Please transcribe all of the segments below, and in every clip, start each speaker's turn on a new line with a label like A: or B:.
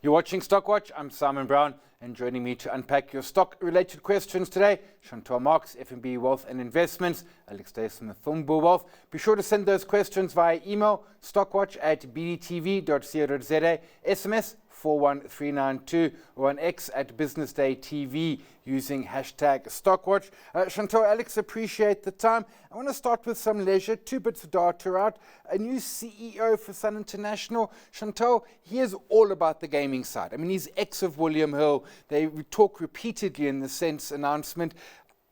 A: You're watching Stockwatch. I'm Simon Brown, and joining me to unpack your stock-related questions today, Chantal Marx, FNB Wealth and Investments, Alex Duys from Umthombo Wealth. Be sure to send those questions via email, stockwatch@bdtv.co.za, SMS 41392, or on X @BusinessDayTV using hashtag Stockwatch. Chantal, Alex, appreciate the time. I want to start with some leisure. 2 bits of data out. A new CEO for Sun International. Chantal, he is all about the gaming side. I mean, he's ex of William Hill. They talk repeatedly in the Sense announcement.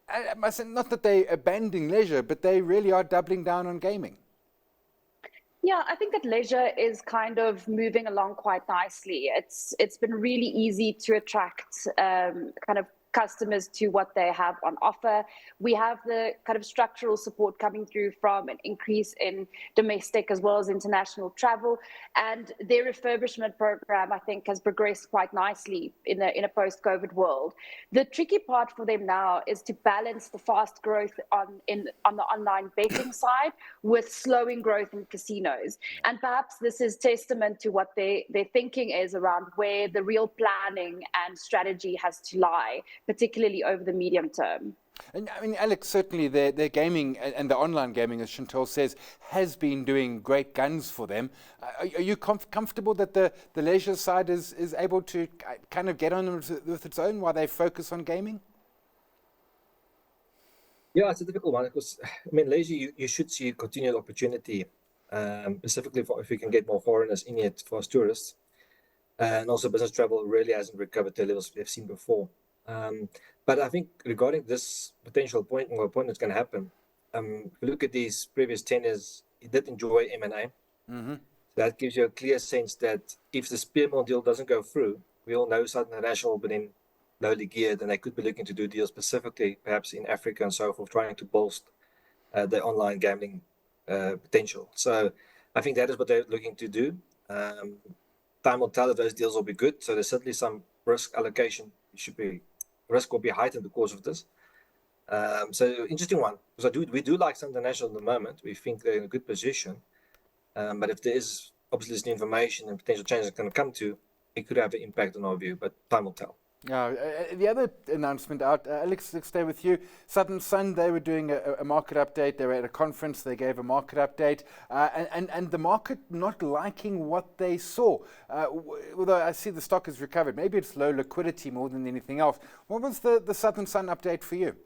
A: I must say, not that they're abandoning leisure, but they really are doubling down on gaming.
B: Yeah, I think that leisure is kind of moving along quite nicely. It's been really easy to attract kind of customers to what they have on offer. We have the kind of structural support coming through from an increase in domestic as well as international travel, and their refurbishment program, I think, has progressed quite nicely in a post-COVID world. The tricky part for them now is to balance the fast growth on the online betting side with slowing growth in casinos. And perhaps this is testament to what their thinking is around where the real planning and strategy has to lie, particularly over the medium term.
A: And I mean, Alex, certainly their gaming and the online gaming, as Chantal says, has been doing great guns for them. Are you comfortable that the leisure side is able to kind of get on with its own while they focus on gaming?
C: Yeah, it's a difficult one because, I mean, leisure, you should see continued opportunity, specifically if we can get more foreigners in it for us tourists. And also business travel really hasn't recovered to the levels we've seen before. But I think regarding this potential point that's going to happen, if you look at these previous tenures, he did enjoy M&A. Mm-hmm. That gives you a clear sense that if the Spearmont deal doesn't go through, we all know Southern International have been lowly geared, and they could be looking to do deals specifically, perhaps in Africa and so forth, trying to bolster the online gambling potential. So I think that is what they're looking to do. Time will tell if those deals will be good. So there's certainly some risk allocation. Risk will be heightened because of this. So interesting one, because we do like Sun International at the moment. We think they're in a good position. But if there is obviously this new information and potential changes that can come to, it could have an impact on our view, but time will tell.
A: The other announcement out, Alex, let's stay with you. Southern Sun, they were doing a market update. They were at a conference. They gave a market update. And the market not liking what they saw. Although I see the stock has recovered. Maybe it's low liquidity more than anything else. What was the Southern Sun update for you?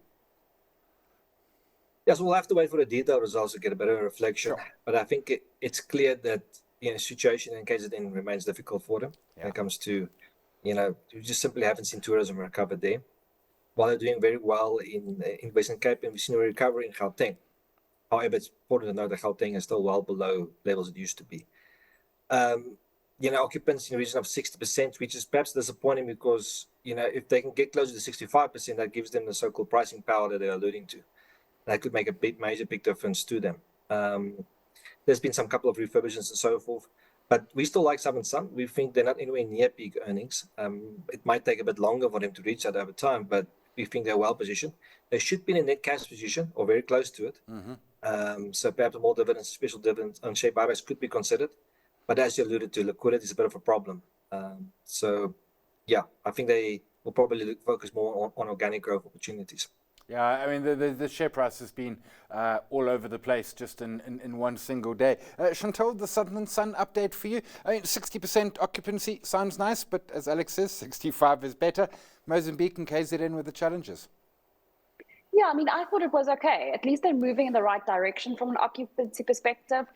C: Yes, we'll have to wait for the detailed results to get a better reflection. Sure. But I think it's clear that the situation in KZN remains difficult for them when it comes to, you just simply haven't seen tourism recover there. While they're doing very well in Western Cape, and we've seen a recovery in Gauteng. However, it's important to note that Gauteng is still well below levels it used to be. Occupancy in the region of 60%, which is perhaps disappointing because, if they can get closer to 65%, that gives them the so-called pricing power that they're alluding to. That could make a major difference to them. There's been some couple of refurbishments and so forth. But we still like Southern Sun. We think they're not anywhere near peak earnings. It might take a bit longer for them to reach that over time, but we think they're well positioned. They should be in a net cash position or very close to it. Mm-hmm. So perhaps more dividends, special dividends, and share buybacks could be considered. But as you alluded to, liquidity is a bit of a problem. I think they will probably focus more on organic growth opportunities.
A: Yeah, I mean, the share price has been all over the place just in one single day. Chantal, the Southern Sun update for you. I mean, 60% occupancy sounds nice, but as Alex says, 65 is better. Mozambique and KZN were the challenges.
B: Yeah, I mean, I thought it was okay. At least they're moving in the right direction from an occupancy perspective.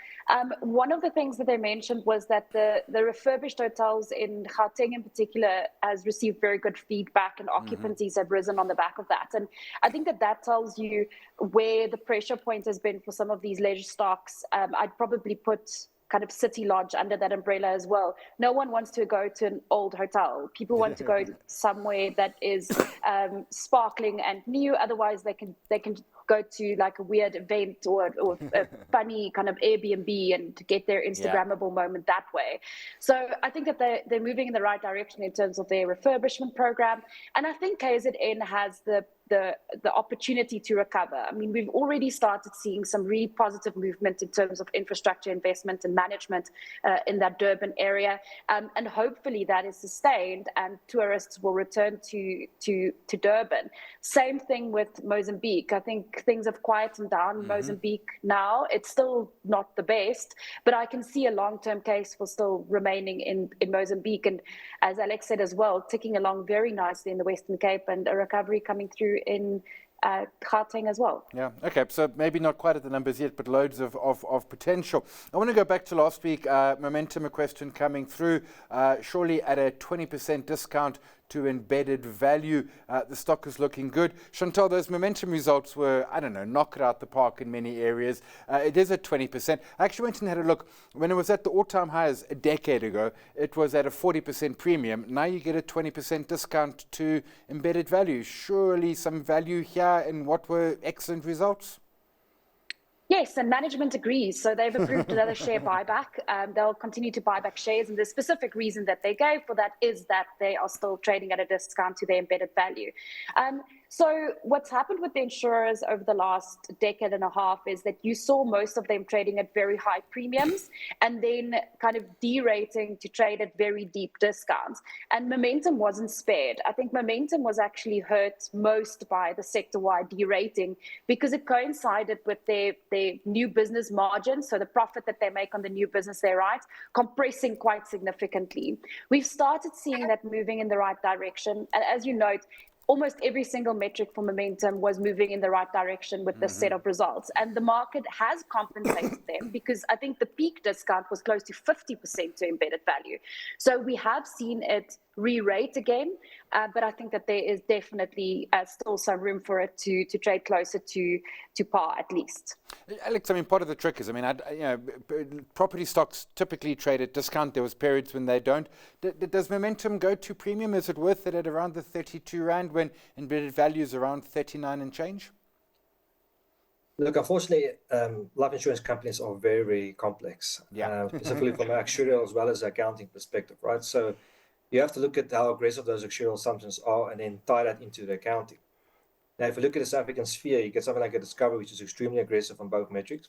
B: One of the things that they mentioned was that the refurbished hotels in Gauteng in particular has received very good feedback, and occupancies have risen on the back of that. And I think that tells you where the pressure point has been for some of these leisure stocks. I'd probably put kind of City Lodge under that umbrella as well. No one wants to go to an old hotel. People want to go somewhere that is sparkling and new. Otherwise, they can go to like a weird event or a funny kind of Airbnb and to get their Instagrammable moment that way. So I think that they're moving in the right direction in terms of their refurbishment program. And I think KZN has the opportunity to recover. I mean, we've already started seeing some really positive movement in terms of infrastructure investment and management in that Durban area. And hopefully that is sustained and tourists will return to Durban. Same thing with Mozambique. I think things have quietened down in Mozambique now. It's still not the best, but I can see a long-term case for still remaining in Mozambique. And as Alex said as well, ticking along very nicely in the Western Cape and a recovery coming through in Gauteng as well.
A: Yeah, okay, so maybe not quite at the numbers yet, but loads of potential. I want to go back to last week. Momentum, a question coming through. Surely at a 20% discount to embedded value, the stock is looking good. Chantal, those Momentum results were, I don't know, knock it out the park in many areas. It is at 20%. I actually went and had a look. When it was at the all-time highs a decade ago, it was at a 40% premium. Now you get a 20% discount to embedded value. Surely some value here in what were excellent results?
B: Yes, and management agrees. So they've approved another share buyback. They'll continue to buy back shares. And the specific reason that they gave for that is that they are still trading at a discount to their embedded value. So what's happened with the insurers over the last decade and a half is that you saw most of them trading at very high premiums and then kind of derating to trade at very deep discounts. And Momentum wasn't spared. I think Momentum was actually hurt most by the sector-wide derating because it coincided with their new business margin, so the profit that they make on the new business they write, compressing quite significantly. We've started seeing that moving in the right direction. And as you note, almost every single metric for Momentum was moving in the right direction with this set of results. And the market has compensated them because I think the peak discount was close to 50% to embedded value. So we have seen it re-rate again, but I think that there is definitely still some room for it to trade closer to par at least.
A: Alex, I mean, part of the trick is, I mean, property stocks typically trade at discount. There was periods when they don't. Does Momentum go to premium? Is it worth it at around the 32 Rand when embedded value is around 39 and change?
C: Look, unfortunately, life insurance companies are very, very complex, specifically from an actuarial as well as accounting perspective, right? So you have to look at how aggressive those actuarial assumptions are and then tie that into the accounting. Now, if you look at the South African sphere, you get something like a Discovery, which is extremely aggressive on both metrics,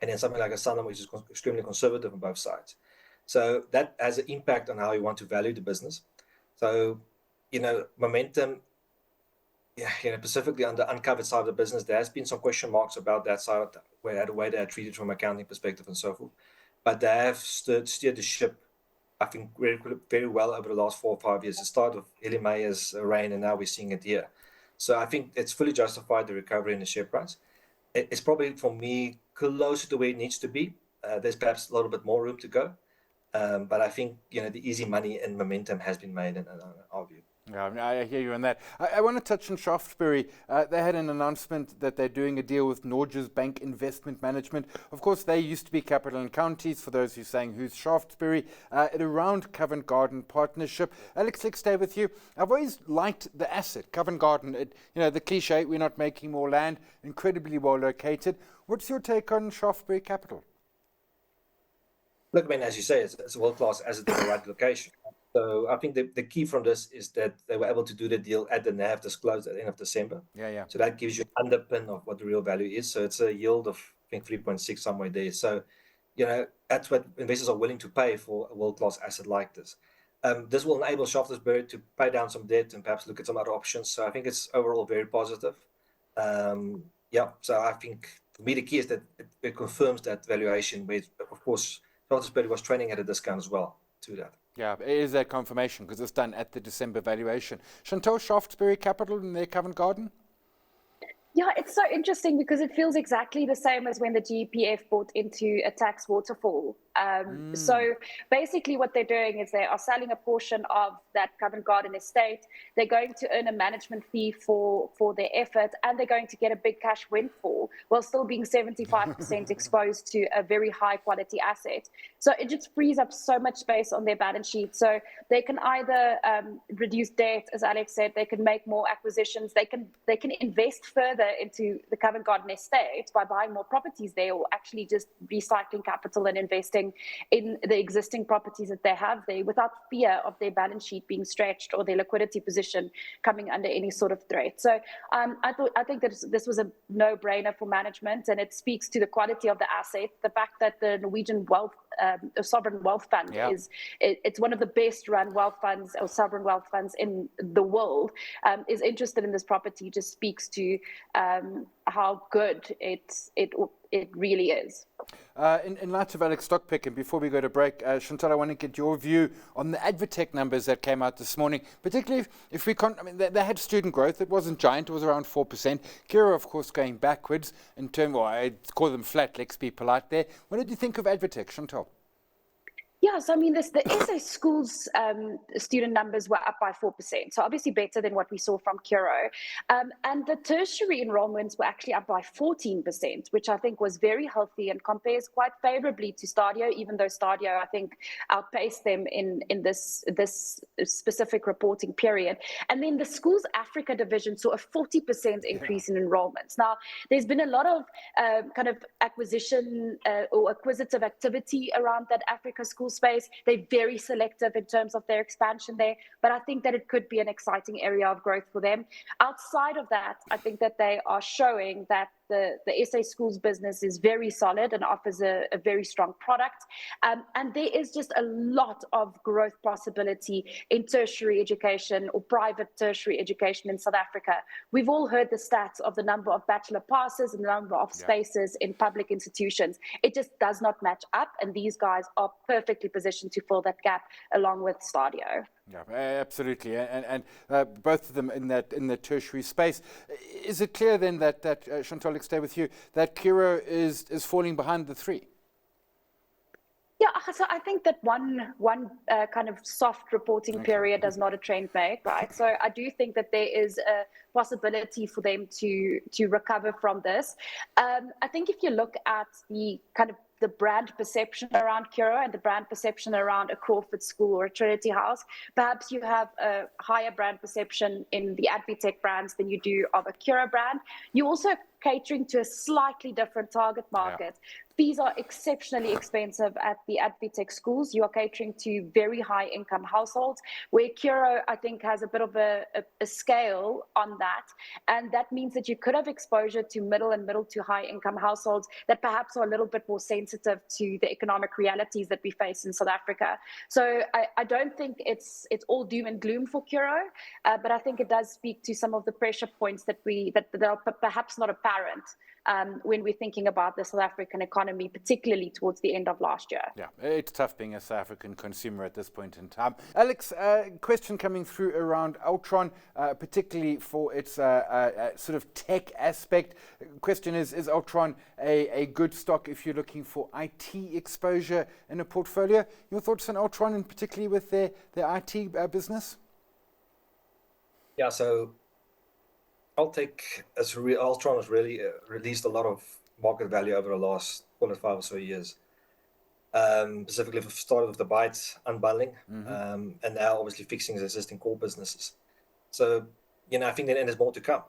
C: and then something like a Sanlam, which is extremely conservative on both sides. So that has an impact on how you want to value the business. So, Momentum, specifically on the uncovered side of the business, there has been some question marks about that side, where the way they are treated from an accounting perspective and so forth. But they have steered the ship, I think, very, very well over the last 4 or 5 years. It started with Ellie Mayer's reign, and now we're seeing it here. So I think it's fully justified, the recovery in the share price. It's probably, for me, closer to where it needs to be. There's perhaps a little bit more room to go. But I think, the easy money in Momentum has been made in our view.
A: Yeah, I hear you on that. I want to touch on Shaftesbury. They had an announcement that they're doing a deal with Norges Bank Investment Management. Of course, they used to be Capital and Counties, for those who are saying who's Shaftesbury, at around Covent Garden Partnership. Alex, let's stay with you. I've always liked the asset, Covent Garden. The cliche, we're not making more land, incredibly well located. What's your take on Shaftesbury Capital?
C: Look, I mean, as you say, it's a world-class asset in the right location. So I think the key from this is that they were able to do the deal at the NAV disclosed at the end of December.
A: Yeah.
C: So that gives you an underpin of what the real value is. So it's a yield of, I think, 3.6 somewhere there. So, that's what investors are willing to pay for a world-class asset like this. This will enable Shaftesbury to pay down some debt and perhaps look at some other options. So I think it's overall very positive. So I think for me the key is that it confirms that valuation, where, of course, Shaftesbury was trading at a discount as well to that.
A: Yeah, it is that confirmation because it's done at the December valuation. Chantal, Shaftesbury Capital in their Covent Garden?
B: Yeah, it's so interesting because it feels exactly the same as when the GEPF bought into a tax waterfall So basically what they're doing is they are selling a portion of that Covent Garden estate. They're going to earn a management fee for their effort, and they're going to get a big cash windfall while still being 75% exposed to a very high quality asset. So it just frees up so much space on their balance sheet. So they can either reduce debt, as Alex said, they can make more acquisitions, they can invest further into the Covent Garden estate by buying more properties there, or actually just recycling capital and investing in the existing properties that they have there without fear of their balance sheet being stretched or their liquidity position coming under any sort of threat. So I think that this was a no-brainer for management, and it speaks to the quality of the asset. The fact that the Norwegian sovereign wealth fund it's one of the best run wealth funds or sovereign wealth funds in the world, is interested in this property just speaks to how good it really is.
A: In light of Alex stock pick, and before we go to break, Chantal, I want to get your view on the Advtech numbers that came out this morning, particularly if we can't, I mean, they had student growth. It wasn't giant. It was around 4%. Curro, of course, going backwards in terms, well, I'd call them flat. Let's be polite there. What did you think of Advtech, Chantal?
B: Yeah, so I mean, the SA schools student numbers were up by 4%, so obviously better than what we saw from Curro. And the tertiary enrollments were actually up by 14%, which I think was very healthy and compares quite favorably to Stadio, even though Stadio, I think, outpaced them in this specific reporting period. And then the Schools Africa division saw a 40% increase in enrollments. Now, there's been a lot of kind of acquisition or acquisitive activity around that Africa school space. They're very selective in terms of their expansion there, but I think that it could be an exciting area of growth for them. Outside of that, I think that they are showing that the SA schools business is very solid and offers a very strong product. And there is just a lot of growth possibility in tertiary education or private tertiary education in South Africa. We've all heard the stats of the number of bachelor passes and the number of spaces in public institutions. It just does not match up, and these guys are perfectly positioned to fill that gap along with Stadio.
A: Yeah, absolutely, and both of them in the tertiary space. Is it clear then that Chantal, let's stay with you, that Curro is falling behind the three?
B: Yeah, so I think that one kind of soft reporting period does not a trend make, right? So I do think that there is a possibility for them to recover from this. I think if you look at the kind of the brand perception around Curro and the brand perception around a Crawford School or a Trinity House, perhaps you have a higher brand perception in the Advtech brands than you do of a Curro brand. You also catering to a slightly different target market. Fees are exceptionally expensive at the Advtech schools. You are catering to very high income households, where Curro, I think, has a bit of a scale on that. And that means that you could have exposure to middle to high income households that perhaps are a little bit more sensitive to the economic realities that we face in South Africa. So I don't think it's all doom and gloom for Curro, but I think it does speak to some of the pressure points that are perhaps not apparent when we're thinking about the South African economy, particularly towards the end of last year.
A: Yeah, it's tough being a South African consumer at this point in time. Alex, question coming through around Altron, particularly for its sort of tech aspect. Question is Altron a good stock if you're looking for IT exposure in a portfolio? Your thoughts on Altron, and particularly with their IT business?
C: Yeah, so Altron has really released a lot of market value over the last 5 or so years. Specifically, for started with the bytes unbundling, and now obviously fixing the existing core businesses. So, I think that there's more to come.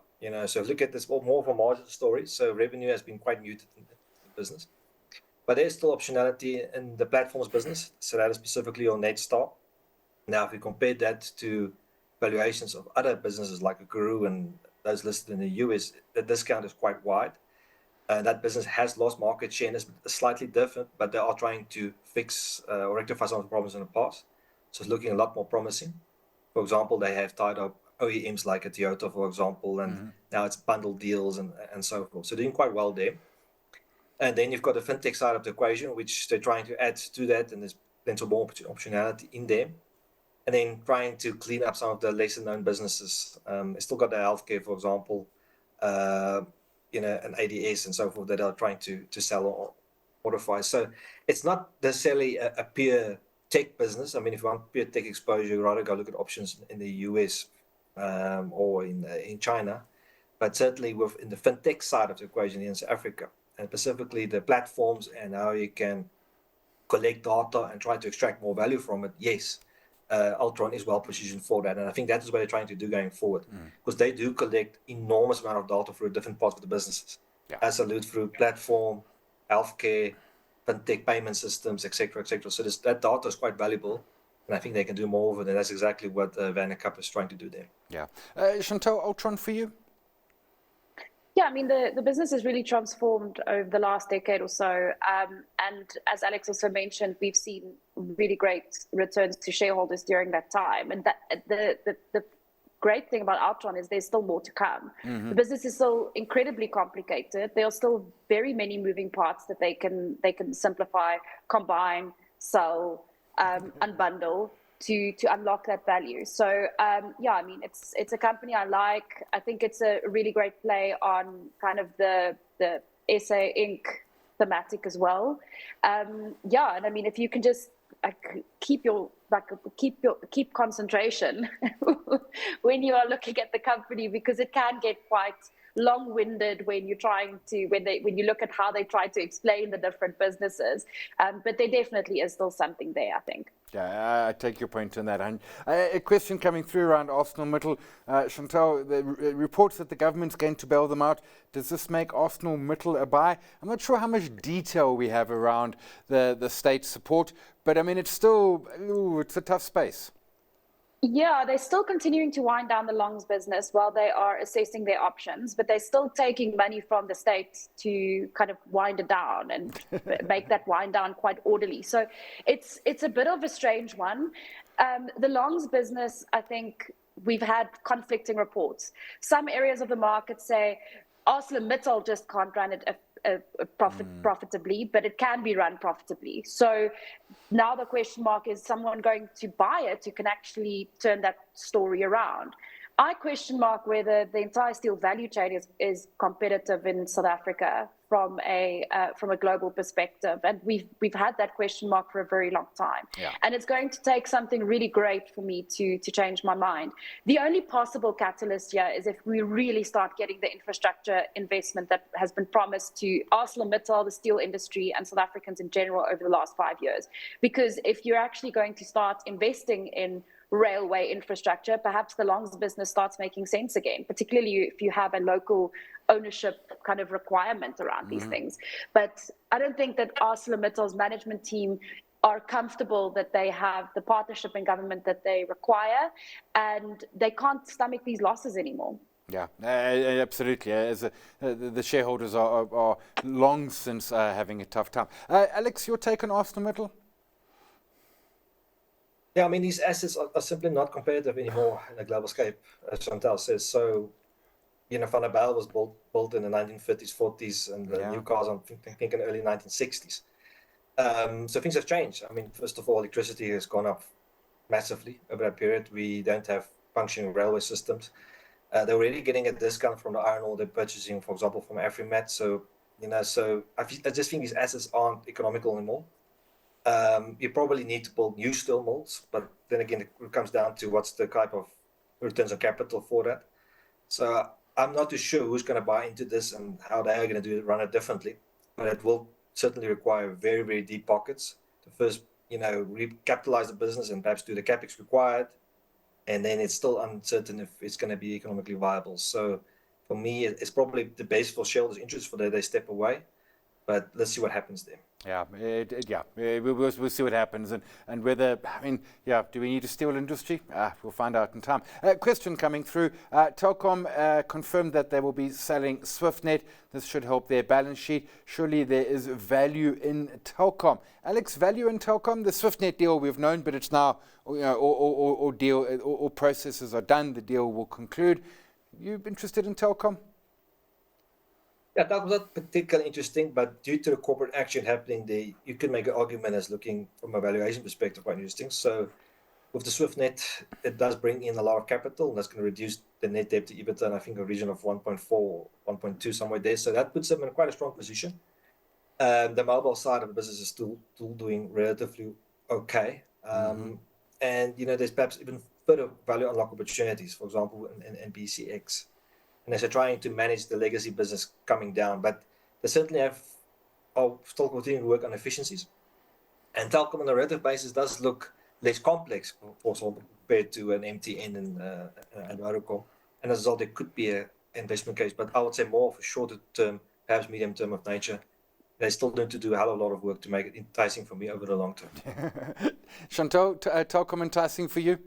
C: So look at this more of a margin story. So revenue has been quite muted in the business, but there's still optionality in the platforms business. So that is specifically on Netstar. Now, if we compare that to valuations of other businesses like Curro and those listed in the US, the discount is quite wide. That business has lost market share and is slightly different, but they are trying to fix or rectify some of the problems in the past. So it's looking a lot more promising. For example, they have tied up OEMs like a Toyota, for example, and now it's bundled deals and so forth. So doing quite well there. And then you've got the fintech side of the equation, which they're trying to add to that, and there's plenty more optionality in there. And then trying to clean up some of the lesser known businesses. It's still got the healthcare, for example, an ADS and so forth that are trying to sell modify. So it's not necessarily a pure tech business. I mean, if you want pure tech exposure, you'd rather go look at options in the US or in China. But certainly in the fintech side of the equation in South Africa, and specifically the platforms and how you can collect data and try to extract more value from it, yes, Altron is well positioned for that. And I think that is what they're trying to do going forward, because they do collect enormous amount of data through different parts of the businesses.
A: Yeah.
C: Absolute through platform, healthcare, fintech payment systems, etc., etc. So that data is quite valuable, and I think they can do more of it, and that's exactly what Van der Kap is trying to do there.
A: Yeah. Chantal, Altron for you?
B: Yeah, I mean, the business has really transformed over the last decade or so. And as Alex also mentioned, we've seen really great returns to shareholders during that time. And that the great thing about Altron is there's still more to come. The business is still incredibly complicated. There are still very many moving parts that they can simplify, combine, sell, unbundle to unlock that value. So yeah, I mean, it's a company I like. I think it's a really great play on kind of the SA Inc. thematic as well. Yeah, and I mean, if you can just keep concentration when you are looking at the company, because it can get quite long-winded when you look at how they try to explain the different businesses. But there definitely is still something there, I think.
A: Yeah, I take your point on that. And a question coming through around ArcelorMittal. Chantal, the reports that the government's going to bail them out. Does this make ArcelorMittal a buy? I'm not sure how much detail we have around the state support, but I mean, it's still, it's a tough space.
B: Yeah, they're still continuing to wind down the longs business while they are assessing their options, but they're still taking money from the state to kind of wind it down and make that wind down quite orderly. So it's a bit of a strange one. The longs business, I think we've had conflicting reports. Some areas of the market say ArcelorMittal just can't run it profitably, but it can be run profitably. So now the question mark is someone going to buy it who can actually turn that story around. I question mark whether the entire steel value chain is competitive in South Africa from a global perspective, and we've had that question mark for a very long time.
A: Yeah.
B: And it's going to take something really great for me to change my mind. The only possible catalyst here is if we really start getting the infrastructure investment that has been promised to ArcelorMittal, the steel industry, and South Africans in general over the last 5 years. Because if you're actually going to start investing in railway infrastructure, perhaps the longs business starts making sense again, particularly if you have a local ownership kind of requirement around these things. But I don't think that ArcelorMittal's management team are comfortable that they have the partnership in government that they require, and they can't stomach these losses anymore.
A: Yeah, absolutely. As the shareholders are long since having a tough time. Alex, your take on ArcelorMittal?
C: Yeah, I mean, these assets are simply not competitive anymore in a global scape, as Chantal says. So, you know, Van der Bijl was built in the 1950s, 40s, and the new cars, I think, in the early 1960s. So things have changed. I mean, first of all, electricity has gone up massively over that period. We don't have functioning railway systems. They're already getting a discount from the iron ore they're purchasing, for example, from Afrimat. So, you know, I just think these assets aren't economical anymore. You probably need to build new steel molds, but then again, it comes down to what's the type of returns on capital for that. So I'm not too sure who's going to buy into this and how they are going to run it differently, but it will certainly require very, very deep pockets to first, you know, recapitalize the business and perhaps do the capex required. And then it's still uncertain if it's going to be economically viable. So for me, it's probably the base for shareholders' interest for they step away. But let's see what happens there.
A: Yeah, we'll see what happens, and whether, I mean, yeah, do we need a steel industry? We'll find out in time. Question coming through. Telkom confirmed that they will be selling SwiftNet. This should help their balance sheet. Surely there is value in Telkom. Alex, value in Telkom? The SwiftNet deal we've known, but it's now, you know, all processes are done. The deal will conclude. You interested in Telkom?
C: Yeah, that was not particularly interesting, but due to the corporate action happening there, you could make an argument as looking from a valuation perspective quite interesting. So with the SwiftNet, it does bring in a lot of capital, and that's going to reduce the net debt to EBITDA, and I think a region of 1.4, 1.2, somewhere there. So that puts them in quite a strong position. The mobile side of the business is still doing relatively okay. And, there's perhaps even further value unlock opportunities, for example, in BCX. And as they're trying to manage the legacy business coming down, but they certainly are still continuing to work on efficiencies. And Telkom on a relative basis does look less complex, for example, compared to an MTN and Vodacom. And as a result, there could be an investment case, but I would say more of a shorter term, perhaps medium term of nature. They still need to do a hell of a lot of work to make it enticing for me over the long term.
A: Chantal, Telkom enticing for you?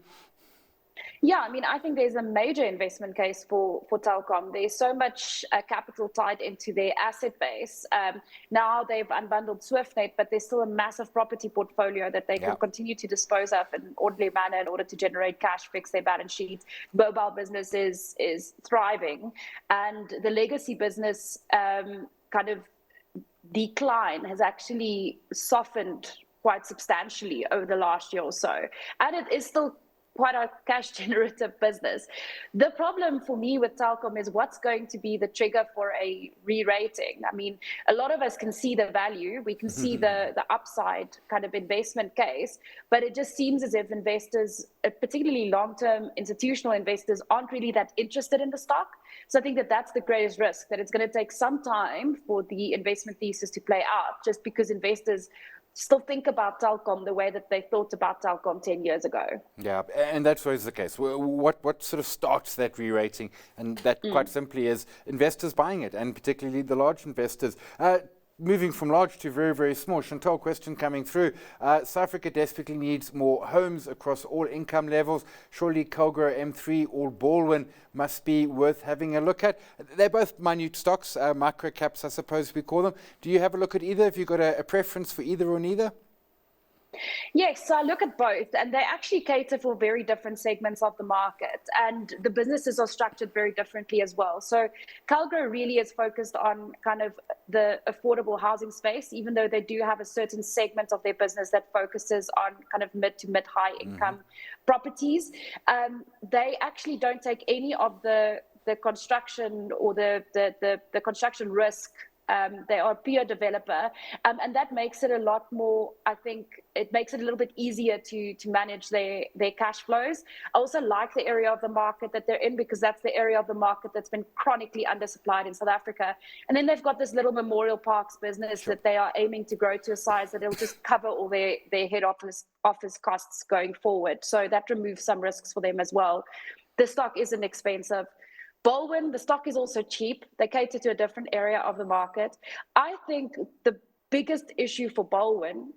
B: Yeah, I mean, I think there's a major investment case for Telkom. There's so much capital tied into their asset base. Now they've unbundled SwiftNet, but there's still a massive property portfolio that they can continue to dispose of in an orderly manner in order to generate cash, fix their balance sheet. Mobile business is thriving, and the legacy business kind of decline has actually softened quite substantially over the last year or so. And it is still quite a cash generative business. The problem for me with Telkom is what's going to be the trigger for a re-rating. I mean, a lot of us can see the value, we can see the upside kind of investment case, but it just seems as if investors, particularly long-term institutional investors, aren't really that interested in the stock. So I think that that's the greatest risk, that it's going to take some time for the investment thesis to play out, just because investors still think about Telkom the way that they thought about Telkom 10 years ago.
A: Yeah, and that's always the case. What sort of starts that re-rating? And that quite simply is investors buying it, and particularly the large investors. Moving from large to very, very small. Chantal, question coming through. South Africa desperately needs more homes across all income levels. Surely Curro M3 or Baldwin must be worth having a look at. They're both minute stocks, micro caps, I suppose we call them. Do you have a look at either? Have you got a preference for either or neither?
B: Yes, so I look at both, and they actually cater for very different segments of the market, and the businesses are structured very differently as well. So Curro really is focused on kind of the affordable housing space, even though they do have a certain segment of their business that focuses on kind of mid to mid-high income properties. They actually don't take any of the construction or the construction risk. They are a pure developer, and that makes it a lot more, I think, it makes it a little bit easier to manage their cash flows. I also like the area of the market that they're in, because that's the area of the market that's been chronically undersupplied in South Africa. And then they've got this little memorial parks business that they are aiming to grow to a size that it'll just cover all their head office costs going forward. So that removes some risks for them as well. The stock isn't expensive. Baldwin, the stock is also cheap. They cater to a different area of the market. I think the biggest issue for Baldwin,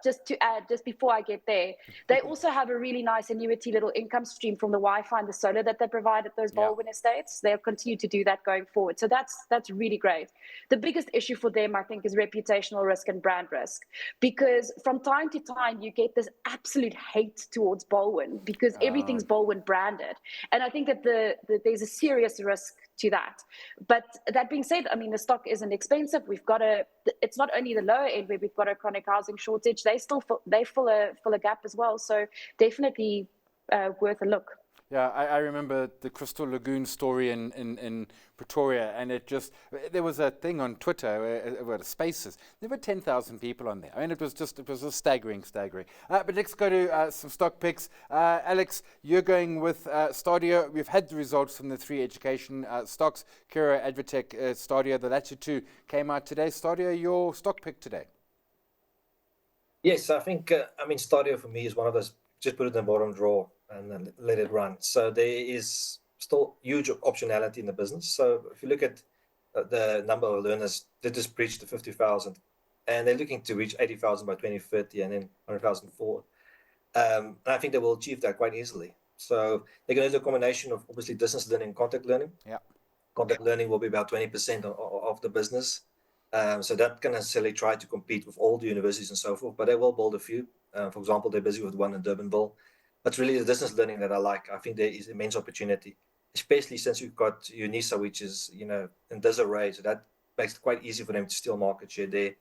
B: just to add, just before I get there, they also have a really nice annuity little income stream from the Wi-Fi and the solar that they provide at those Baldwin estates. They'll continue to do that going forward. So that's really great. The biggest issue for them, I think, is reputational risk and brand risk, because from time to time you get this absolute hate towards Baldwin because everything's Baldwin branded. And I think that there's a serious risk to that. But that being said, I mean, the stock isn't expensive. It's not only the lower end where we've got a chronic housing shortage, they fill a gap as well. So definitely worth a look.
A: Yeah, I remember the Crystal Lagoon story in Pretoria, and there was a thing on Twitter, Spaces. There were 10,000 people on there. I mean, it was just staggering. But let's go to some stock picks. Alex, you're going with Stadio. We've had the results from the three education stocks, Curro, Advtech, Stadio. The latter two came out today. Stadio, your stock pick today?
C: Yes, I think, Stadio for me is one of those, just put it in the bottom drawer and then let it run. So there is still huge optionality in the business. So if you look at the number of learners, they just breached the 50,000, and they're looking to reach 80,000 by 2030 and then 100,000 forward. And I think they will achieve that quite easily. So they're going to do a combination of obviously distance learning and contact learning. Yeah. Contact learning will be about 20% of the business. So that can necessarily try to compete with all the universities and so forth, but they will build a few. For example, they're busy with one in Durbanville. But really the distance learning that I like. I think there is immense opportunity, especially since we've got UNISA, which is, in disarray. So that makes it quite easy for them to steal market share there.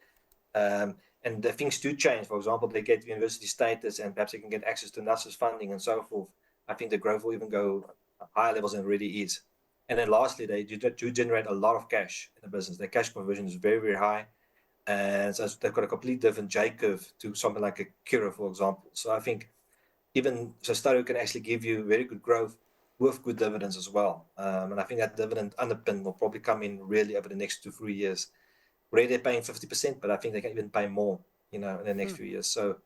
C: And the things do change. For example, they get university status and perhaps they can get access to NASA's funding and so forth. I think the growth will even go higher levels than it really is. And then lastly, they do generate a lot of cash in the business. Their cash conversion is very, very high. And so they've got a completely different J-curve to something like a Curro, for example. So I think Stadio can actually give you very good growth with good dividends as well. And I think that dividend underpin will probably come in really over the next 2 3 years. Already they're paying 50%, but I think they can even pay more, in the next few years. So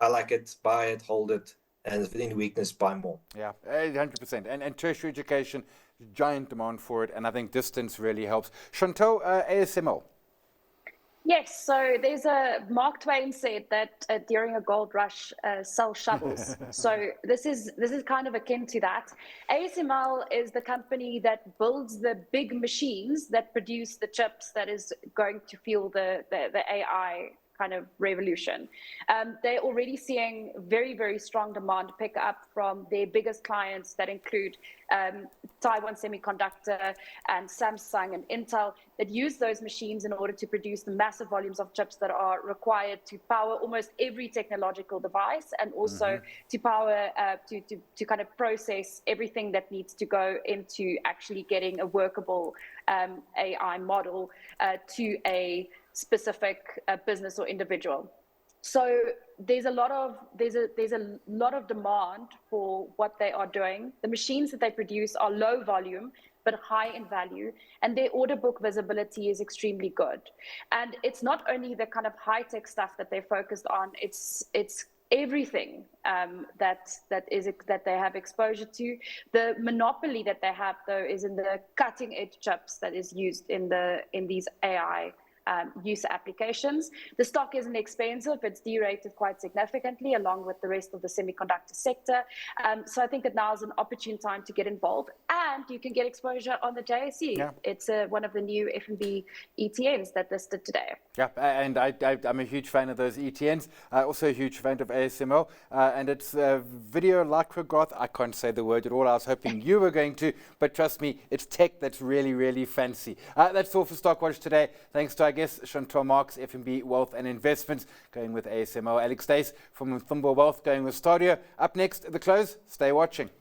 C: I like it, buy it, hold it, and if any weakness, buy more.
A: Yeah, 100%. And tertiary education, giant demand for it, and I think distance really helps. Chantal, ASML.
B: Yes, so Mark Twain said that during a gold rush, sell shovels. So this is kind of akin to that. ASML is the company that builds the big machines that produce the chips that is going to fuel the AI kind of revolution. They're already seeing very, very strong demand pick up from their biggest clients that include Taiwan Semiconductor and Samsung and Intel, that use those machines in order to produce the massive volumes of chips that are required to power almost every technological device, and also to power to kind of process everything that needs to go into actually getting a workable AI model to a specific business or individual. So there's a lot of demand for what they are doing. The machines that they produce are low volume but high in value, and their order book visibility is extremely good. And it's not only the kind of high tech stuff that they're focused on, it's everything that they have exposure to. The monopoly that they have, though, is in the cutting edge chips that is used in these AI use applications. The stock isn't expensive. It's derated quite significantly along with the rest of the semiconductor sector. So I think that now is an opportune time to get involved, and you can get exposure on the JSE. Yeah. It's one of the new F&B ETNs that listed today.
A: Yeah, and I'm a huge fan of those ETNs. Also a huge fan of ASML. And it's video lithograph. I can't say the word at all. I was hoping you were going to, but trust me, it's tech that's really, really fancy. That's all for Stockwatch today. Thanks to our guest, Chantal Marx, F&B Wealth and Investments, going with ASML. Alex Duys from Umthombo Wealth going with Stadio. Up next at the close, stay watching.